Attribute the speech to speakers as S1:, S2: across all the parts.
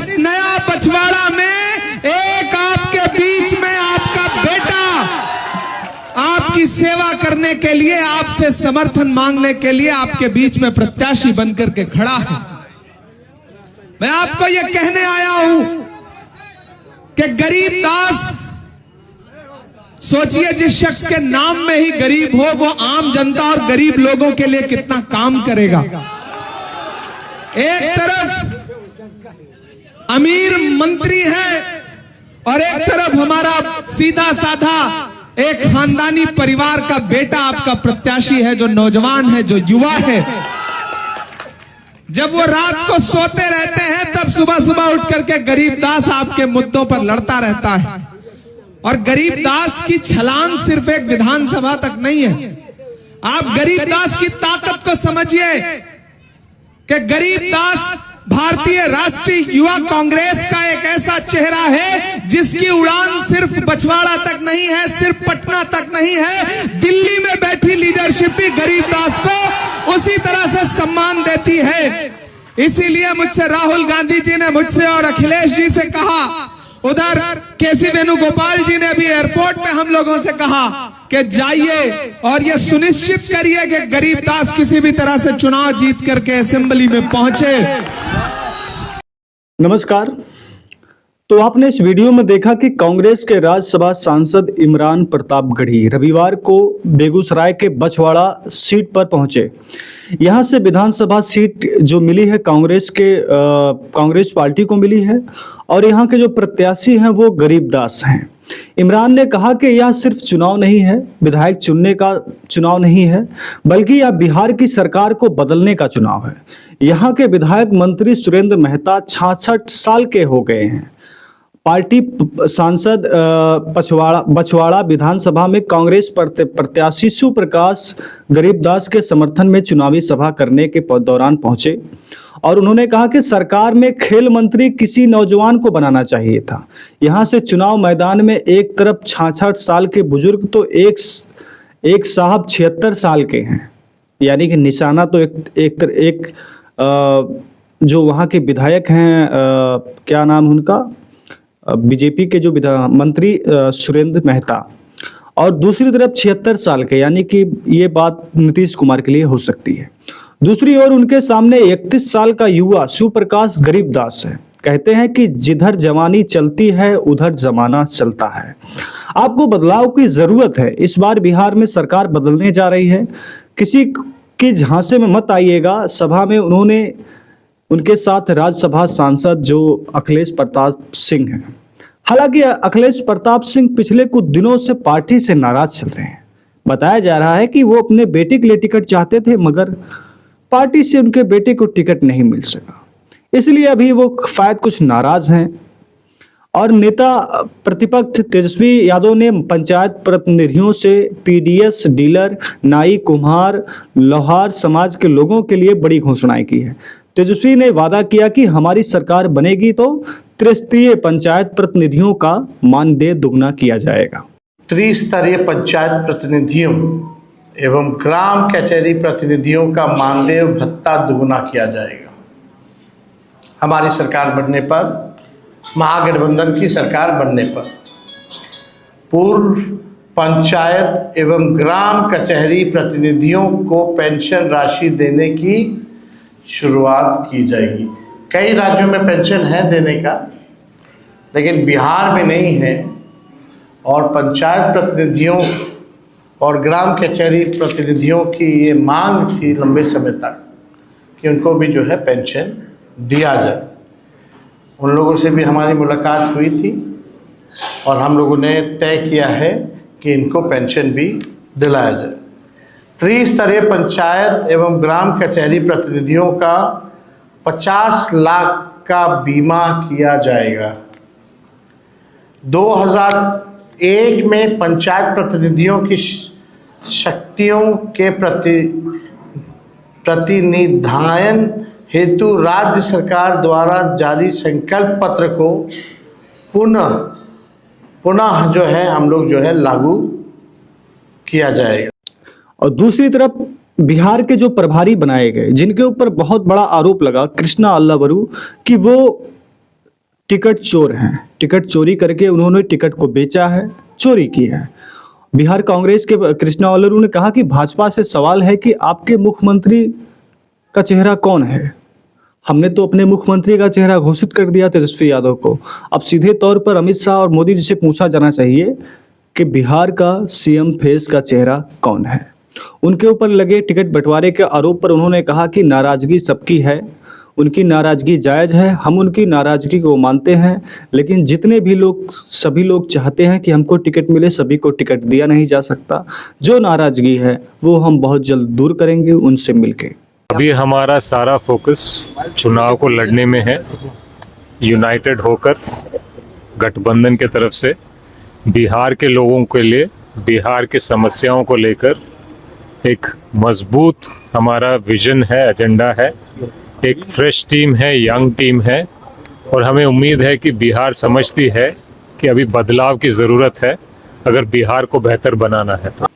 S1: इस नया पछवाड़ा में एक आपके बीच में आपका बेटा आपकी सेवा करने के लिए, आपसे समर्थन मांगने के लिए आपके बीच में प्रत्याशी बनकर के खड़ा है। मैं आपको यह कहने आया हूं कि गरीब दास, सोचिए जिस शख्स के नाम में ही गरीब हो, वो आम जनता और गरीब लोगों के लिए कितना काम करेगा। एक तरफ अमीर मंत्री है और एक तरफ हमारा सीधा साधा एक खानदानी परिवार का बेटा आपका प्रत्याशी है, जो नौजवान है, जो युवा है। जब वो रात को सोते रहते हैं तब सुबह सुबह उठ करके गरीबदास आपके मुद्दों पर लड़ता रहता है। और गरीबदास की छलांग सिर्फ एक विधानसभा तक नहीं है। आप गरीबदास की ताकत को समझिए कि गरीबदास भारतीय राष्ट्रीय युवा कांग्रेस का एक ऐसा चेहरा है जिसकी उड़ान सिर्फ बछवाड़ा तक नहीं है, सिर्फ पटना तक नहीं है, दिल्ली में बैठी लीडरशिप भी गरीबदास को उसी तरह से सम्मान देती है। इसीलिए मुझसे राहुल गांधी जी ने मुझसे और अखिलेश जी से कहा, उधर केसी वेणुगोपाल जी ने भी एयरपोर्ट पे हम लोगों से कहा कि जाइए और ये सुनिश्चित करिए कि गरीबदास किसी भी तरह से चुनाव जीत करके असेंबली में पहुंचे।
S2: नमस्कार। तो आपने इस वीडियो में देखा कि कांग्रेस के राज्यसभा सांसद इमरान प्रताप गढ़ी रविवार को बेगूसराय के बछवाड़ा सीट पर पहुंचे। यहां से विधानसभा सीट जो मिली है कांग्रेस पार्टी को मिली है और यहां के जो प्रत्याशी हैं वो गरीबदास हैं। इमरान ने कहा कि यह सिर्फ चुनाव नहीं है, विधायक चुनने का चुनाव नहीं है, बल्कि यह बिहार की सरकार को बदलने का चुनाव है। यहाँ के विधायक मंत्री सुरेंद्र मेहता 66 साल के हो गए हैं। पार्टी सांसद बछवाड़ा विधानसभा में कांग्रेस प्रत्याशी सुप्रकाश गरीबदास के समर्थन में चुनावी सभा करने के दौरान पहुंचे और उन्होंने कहा कि सरकार में खेल मंत्री किसी नौजवान को बनाना चाहिए था। यहां से चुनाव मैदान में एक तरफ 66 साल के बुजुर्ग तो एक साहब 76 साल के हैं, यानी कि निशाना तो एक जो वहाँ के विधायक हैं, क्या नाम उनका, बीजेपी के जो मंत्री सुरेंद्र मेहता, और दूसरी तरफ 76 साल के, यानी कि ये बात नीतीश कुमार के लिए हो सकती है। दूसरी ओर उनके सामने 31 साल का युवा सुप्रकाश गरीबदास है। कहते हैं कि जिधर जवानी चलती है उधर जमाना चलता है। आपको बदलाव की जरूरत है। इस बार बिहार में सरकार बदलने जा रही है, किसी के झांसे में मत आइएगा। सभा में उनके साथ राज्यसभा सांसद जो अखिलेश प्रताप सिंह हैं। हालांकि अखिलेश प्रताप सिंह पिछले कुछ दिनों से पार्टी से नाराज चल रहे हैं। बताया जा रहा है कि वो अपने बेटे के लिए टिकट चाहते थे, मगर पार्टी से उनके बेटे को टिकट नहीं मिल सका, इसलिए अभी वो शायद कुछ नाराज हैं। और नेता प्रतिपक्ष तेजस्वी यादव ने पंचायत प्रतिनिधियों से पीडीएस डीलर, नाई, कुम्हार, लोहार समाज के लोगों के लिए बड़ी घोषणाएं की है। तेजस्वी ने वादा किया कि हमारी सरकार बनेगी तो त्रिस्तरीय पंचायत प्रतिनिधियों का मानदेय दुगना किया जाएगा।
S3: त्रिस्तरीय पंचायत प्रतिनिधियों एवं ग्राम कचहरी प्रतिनिधियों का मानदेय भत्ता दुगना किया जाएगा। हमारी सरकार बनने पर, महागठबंधन की सरकार बनने पर, पूर्व पंचायत एवं ग्राम कचहरी प्रतिनिधियों को पेंशन राशि देने की शुरुआत की जाएगी। कई राज्यों में पेंशन है देने का, लेकिन बिहार में नहीं है। और पंचायत प्रतिनिधियों और ग्राम कचहरी प्रतिनिधियों की ये मांग थी लंबे समय तक कि उनको भी जो है पेंशन दिया जाए। उन लोगों से भी हमारी मुलाकात हुई थी और हम लोगों ने तय किया है कि इनको पेंशन भी दिलाया जाए। त्रिस्तरीय पंचायत एवं ग्राम कचहरी प्रतिनिधियों का 50 लाख का बीमा किया जाएगा। 2001 में पंचायत प्रतिनिधियों की शक्तियों के प्रतिनिधान हेतु राज्य सरकार द्वारा जारी संकल्प पत्र को पुनः जो है हम लोग जो है लागू किया जाएगा।
S2: और दूसरी तरफ बिहार के जो प्रभारी बनाए गए, जिनके ऊपर बहुत बड़ा आरोप लगा, कृष्णा अल्लावरू, कि वो टिकट चोर हैं। टिकट चोरी करके उन्होंने टिकट को बेचा है, चोरी की है। बिहार कांग्रेस के कृष्णा वल्लरू ने कहा कि भाजपा से सवाल है कि आपके मुख्यमंत्री का चेहरा कौन है। हमने तो अपने मुख्यमंत्री का चेहरा घोषित कर दिया तेजस्वी यादव को। अब सीधे तौर पर अमित शाह और मोदी जी से पूछा जाना चाहिए कि बिहार का सीएम फेस का चेहरा कौन है। उनके ऊपर लगे टिकट बंटवारे के आरोप पर उन्होंने कहा कि नाराजगी सबकी है, उनकी नाराजगी जायज़ है, हम उनकी नाराजगी को मानते हैं, लेकिन जितने भी लोग, सभी लोग चाहते हैं कि हमको टिकट मिले, सभी को टिकट दिया नहीं जा सकता। जो नाराजगी है वो हम बहुत जल्द दूर करेंगे उनसे मिलके।
S4: अभी हमारा सारा फोकस चुनाव को लड़ने में है। यूनाइटेड होकर गठबंधन के तरफ से बिहार के लोगों के लिए, बिहार की समस्याओं को लेकर एक मजबूत हमारा विजन है, एजेंडा है। एक फ्रेश टीम है, यंग टीम है, और हमें उम्मीद है कि बिहार समझती है कि अभी बदलाव की ज़रूरत है अगर बिहार को बेहतर बनाना है तो।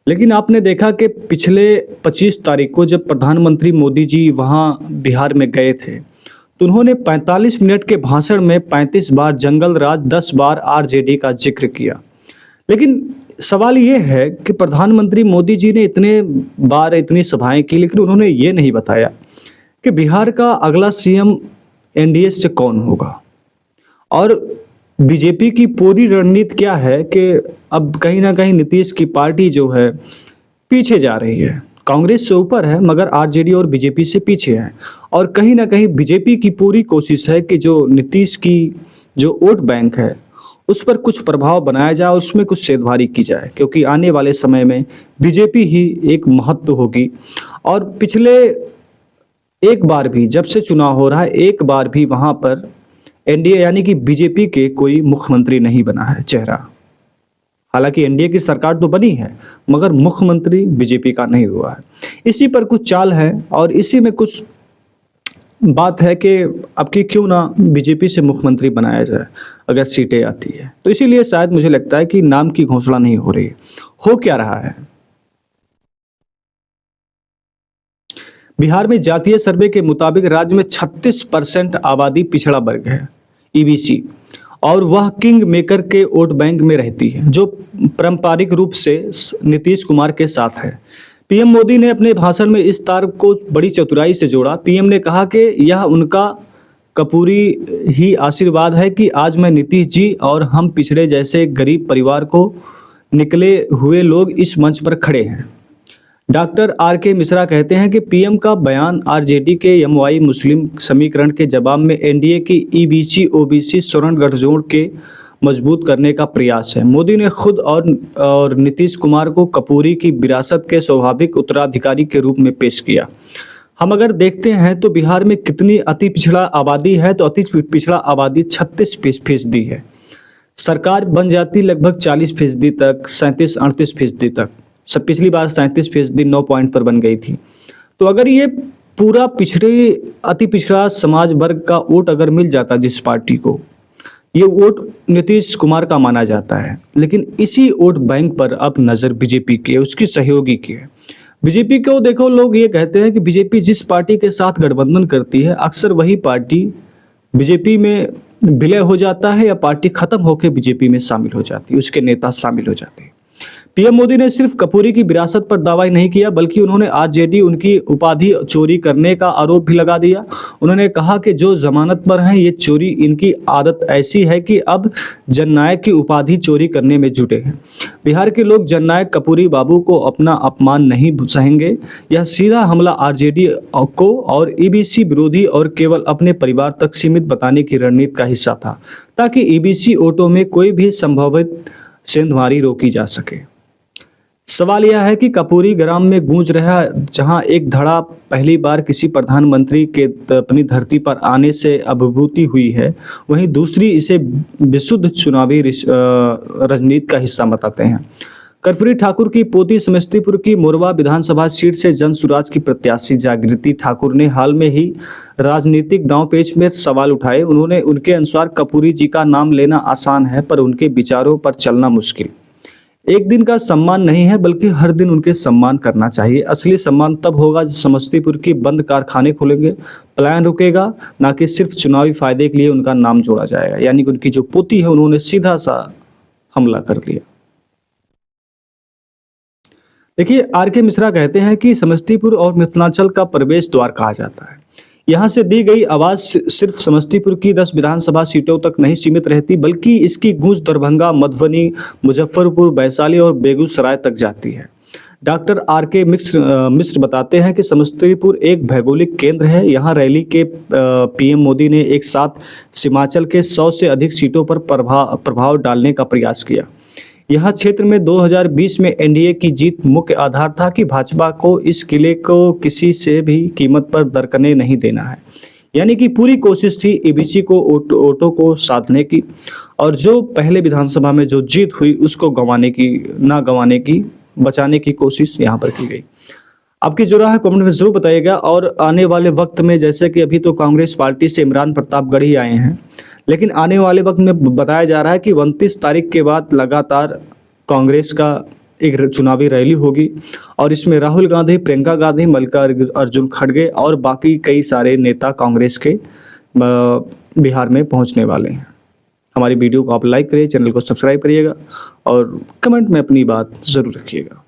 S2: लेकिन आपने देखा कि पिछले 25 तारीख को जब प्रधानमंत्री मोदी जी वहाँ बिहार में गए थे तो उन्होंने 45 मिनट के भाषण में 35 बार जंगल राज, 10 बार आरजेडी का जिक्र किया। लेकिन सवाल ये है कि प्रधानमंत्री मोदी जी ने इतने बार इतनी सभाएं की, लेकिन उन्होंने ये नहीं बताया कि बिहार का अगला सीएम एनडीए से कौन होगा और बीजेपी की पूरी रणनीति क्या है कि अब कहीं ना कहीं नीतीश की पार्टी जो है पीछे जा रही है। कांग्रेस से ऊपर है मगर आरजेडी और बीजेपी से पीछे है, और कहीं ना कहीं बीजेपी की पूरी कोशिश है कि जो नीतीश की जो वोट बैंक है उस पर कुछ प्रभाव बनाया जाए, उसमें कुछ सेधभारी की जाए, क्योंकि आने वाले समय में बीजेपी ही एक महत्व होगी। और पिछले एक बार भी जब से चुनाव हो रहा है, एक बार भी वहाँ पर एनडीए यानी कि बीजेपी के कोई मुख्यमंत्री नहीं बना है चेहरा। हालांकि एनडीए की सरकार तो बनी है मगर मुख्यमंत्री बीजेपी का नहीं हुआ है। इसी पर कुछ चाल है और इसी में कुछ बात है कि अब की क्यों ना बीजेपी से मुख्यमंत्री बनाया जाए अगर सीटें आती है। तो इसीलिए शायद मुझे लगता है कि नाम की घोषणा नहीं हो रही। हो क्या रहा है? बिहार में जातीय सर्वे के मुताबिक राज्य में 36% आबादी पिछड़ा वर्ग है, ईबीसी, और वह किंग मेकर के वोट बैंक में रहती है जो पारंपरिक रूप से नीतीश कुमार के साथ है। पीएम मोदी ने अपने भाषण में इस तार को बड़ी चतुराई से जोड़ा। पीएम ने कहा कि यह उनका कपूरी ही आशीर्वाद है कि आज मैं नीतीश जी और हम पिछड़े जैसे गरीब परिवार को निकले हुए लोग इस मंच पर खड़े हैं। डॉक्टर आर के मिश्रा कहते हैं कि पीएम का बयान आरजेडी के एमवाई मुस्लिम समीकरण के जवाब में एनडीए की ईबीसी ओबीसी स्वर्ण गठजोड़ के मजबूत करने का प्रयास है। मोदी ने खुद और नीतीश कुमार को कपूरी की विरासत के स्वाभाविक उत्तराधिकारी के रूप में पेश किया। हम अगर देखते हैं तो बिहार में कितनी अति पिछड़ा आबादी है, तो अति पिछड़ा आबादी 36% है। सरकार बन जाती लगभग 40% तक, 37-38% तक। सब पिछली बार 37% 9 पॉइंट पर बन गई थी। तो अगर ये पूरा अति पिछड़ा समाज वर्ग का वोट अगर मिल जाता जिस पार्टी को, ये वोट नीतीश कुमार का माना जाता है। लेकिन इसी वोट बैंक पर अब नज़र बीजेपी की है, उसकी सहयोगी की है। बीजेपी को देखो, लोग ये कहते हैं कि बीजेपी जिस पार्टी के साथ गठबंधन करती है अक्सर वही पार्टी बीजेपी में विलय हो जाता है या पार्टी खत्म होकर बीजेपी में शामिल हो जाती है, उसके नेता शामिल हो जाते हैं। पीएम मोदी ने सिर्फ कपूरी की विरासत पर दावा नहीं किया बल्कि उन्होंने आरजेडी उनकी उपाधि चोरी करने का आरोप भी लगा दिया। उन्होंने कहा कि जो जमानत पर हैं ये चोरी, इनकी आदत ऐसी है कि अब जननायक की उपाधि चोरी करने में जुटे हैं। बिहार के लोग जननायक कपूरी बाबू को अपना अपमान नहीं सहेंगे। यह सीधा हमला आरजेडी को और ईबीसी विरोधी और केवल अपने परिवार तक सीमित बताने की रणनीति का हिस्सा था, ताकि ईबीसी वोटों में कोई भी संभावित सेंधमारी रोकी जा सके। सवाल यह है कि कपूरी ग्राम में गूंज रहा, जहां एक धड़ा पहली बार किसी प्रधानमंत्री के अपनी धरती पर आने से अभिभूति हुई है, वहीं दूसरी इसे विशुद्ध चुनावी राजनीति का हिस्सा बताते हैं। कर्पूरी ठाकुर की पोती समस्तीपुर की मोरवा विधानसभा सीट से जन सुराज की प्रत्याशी जागृति ठाकुर ने हाल में ही राजनीतिक दांवपेच में सवाल उठाए। उनके अनुसार कपूरी जी का नाम लेना आसान है पर उनके विचारों पर चलना मुश्किल। एक दिन का सम्मान नहीं है, बल्कि हर दिन उनके सम्मान करना चाहिए। असली सम्मान तब होगा जब समस्तीपुर की बंद कारखाने खुलेंगे, पलायन रुकेगा, ना कि सिर्फ चुनावी फायदे के लिए उनका नाम जोड़ा जाएगा। यानी कि उनकी जो पोती है उन्होंने सीधा सा हमला कर दिया। देखिए, आर.के. मिश्रा कहते हैं कि समस्तीपुर और मिथिलांचल का प्रवेश द्वार कहा जाता है। यहाँ से दी गई आवाज सिर्फ समस्तीपुर की 10 विधानसभा सीटों तक नहीं सीमित रहती, बल्कि इसकी गूंज दरभंगा, मधुबनी, मुजफ्फरपुर, वैशाली और बेगूसराय तक जाती है। Doctor R K. मिश्र बताते हैं कि समस्तीपुर एक भौगोलिक केंद्र है। यहाँ रैली के पीएम मोदी ने एक साथ सीमांचल के 100 से अधिक सीटों पर प्रभाव डालने का प्रयास किया। यह क्षेत्र में 2020 में एनडीए की जीत मुख्य आधार था कि भाजपा को इस किले को किसी से भी कीमत पर दरकने नहीं देना है। यानी कि पूरी कोशिश थी ईबीसी को वोटों को साधने की, और जो पहले विधानसभा में जो जीत हुई उसको गंवाने की बचाने की कोशिश यहाँ पर की गई। आपकी जो राय है कमेंट में जरूर बताइएगा। और आने वाले वक्त में, जैसे कि अभी तो कांग्रेस पार्टी से इमरान प्रतापगढ़ी आए हैं, लेकिन आने वाले वक्त में बताया जा रहा है कि 29 तारीख के बाद लगातार कांग्रेस का एक चुनावी रैली होगी, और इसमें राहुल गांधी, प्रियंका गांधी, मल्लिकार्जुन खड़गे और बाकी कई सारे नेता कांग्रेस के बिहार में पहुंचने वाले हैं। हमारी वीडियो को आप लाइक करिए, चैनल को सब्सक्राइब करिएगा और कमेंट में अपनी बात ज़रूर रखिएगा।